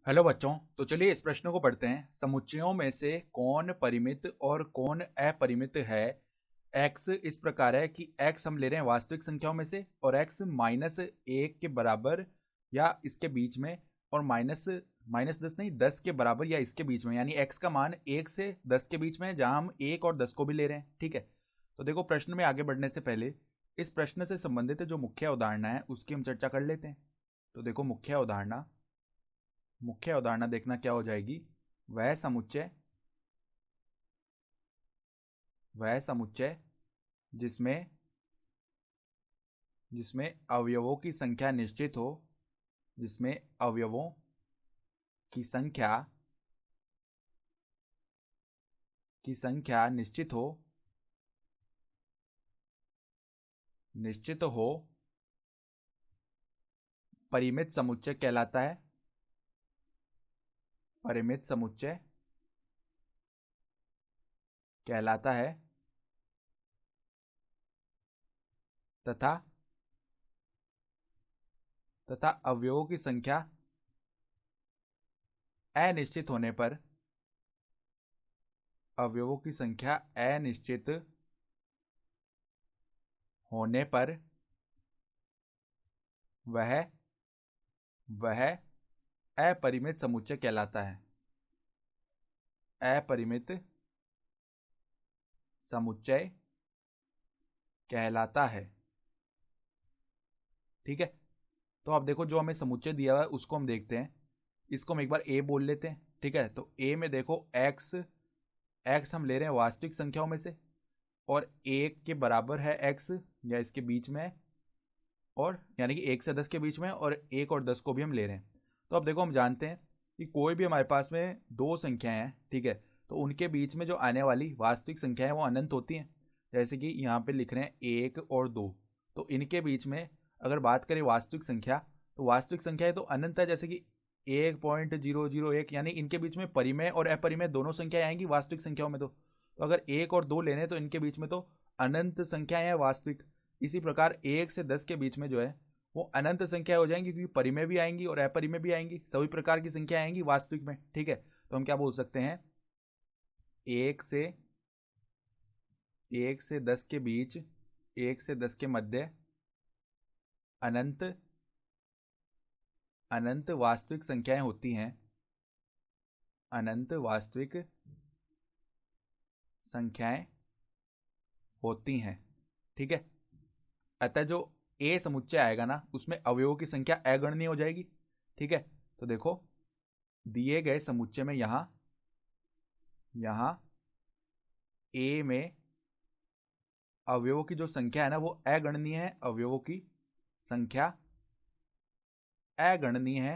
Hello बच्चों। तो चलिए इस प्रश्न को पढ़ते हैं। समुच्चयों में से कौन परिमित और कौन अपरिमित है। x इस प्रकार है कि x हम ले रहे हैं वास्तविक संख्याओं में से और x -1 के बराबर या इसके बीच में, और माइनस माइनस 10 नहीं, 10 के बराबर या इसके बीच में, यानी x का मान 1 से 10 के बीच में है, जहां हम 1 और 10 को भी ले रहे हैं। ठीक है। तो देखो, प्रश्न में आगे बढ़ने से पहले इस प्रश्न से संबंधित जो मुख्य अवधारणा है उसकी हम चर्चा कर लेते हैं। तो देखो, मुख्य अवधारणा देखना क्या हो जाएगी। वह समुच्चय वह समुच्चय जिसमें जिसमें अवयवों की संख्या निश्चित हो, जिसमें अवयवों की संख्या निश्चित हो परिमित समुच्चय कहलाता है। परिमित समुच्चय कहलाता है तथा अवयवों की संख्या अनिश्चित होने पर अवयवों की संख्या अनिश्चित होने पर वह वह अपरिमित समुच्चय कहलाता है। अपरिमित समुच्चय कहलाता है। ठीक है। तो अब देखो, जो हमें समुच्चय दिया हुआ है उसको हम देखते हैं। इसको हम एक बार ए बोल लेते हैं। ठीक है। तो ए में देखो, एक्स हम ले रहे हैं वास्तविक संख्याओं में से, और 1 के बराबर है एक्स या इसके बीच में है, और यानी कि 1 से 10 के बीच में, और 1 और 10 को भी हम ले रहे हैं। तो अब देखो, हम जानते हैं कि कोई भी हमारे पास में दो संख्याएं हैं, ठीक है, तो उनके बीच में जो आने वाली वास्तविक संख्याएं वो अनंत होती हैं। जैसे कि यहाँ पे लिख रहे हैं 1 और 2, तो इनके बीच में अगर बात करें वास्तविक संख्या, तो वास्तविक संख्याएं तो अनंत है, जैसे कि 1.001, यानी इनके बीच में परिमेय और अपरिमेय दोनों संख्याएं आएंगी वास्तविक संख्याओं में। तो अगर 1 और 2 लेने तो इनके बीच में तो अनंत संख्याएं हैं वास्तविक। इसी प्रकार 1 से 10 के बीच में जो है वो अनंत संख्या हो जाएंगी, क्योंकि परिमेय भी आएंगी और अपरिमेय भी आएंगी, सभी प्रकार की संख्या आएंगी वास्तविक में। ठीक है। तो हम क्या बोल सकते हैं, एक से 10 के बीच, 1 से 10 के मध्य अनंत अनंत वास्तविक संख्याएं होती हैं। अनंत वास्तविक संख्याएं होती हैं। ठीक है। अतः जो ए समुच्चय आएगा ना, उसमें अवयवों की संख्या अगणनीय हो जाएगी। ठीक है। तो देखो, दिए गए समुच्चय में यहां ए में अवयवों की जो संख्या है ना वो अगणनीय है। अवयवों की संख्या अगणनीय है,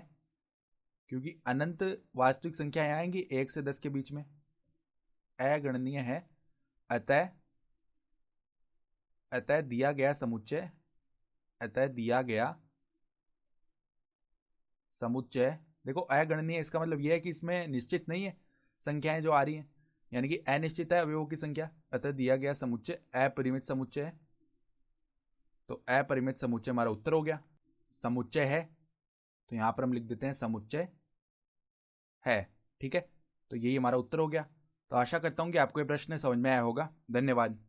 क्योंकि अनंत वास्तविक संख्याएं आएंगी 1 से 10 के बीच में, अगणनीय है। अतः अतः दिया गया समुच्चय अतः दिया गया समुच्चय देखो, अगणनीय इसका मतलब यह है कि इसमें निश्चित नहीं है संख्याएं जो आ रही हैं, यानी कि अनिश्चित है अवयवों की संख्या। अतः दिया गया समुच्चय अपरिमित समुच्चय है। तो अपरिमित समुच्चय हमारा उत्तर हो गया। समुच्चय है, तो यहां पर हम लिख देते हैं समुच्चय है। ठीक है। तो यही हमारा उत्तर हो गया। तो आशा करता हूं कि आपको ये प्रश्न समझ में आया होगा। धन्यवाद।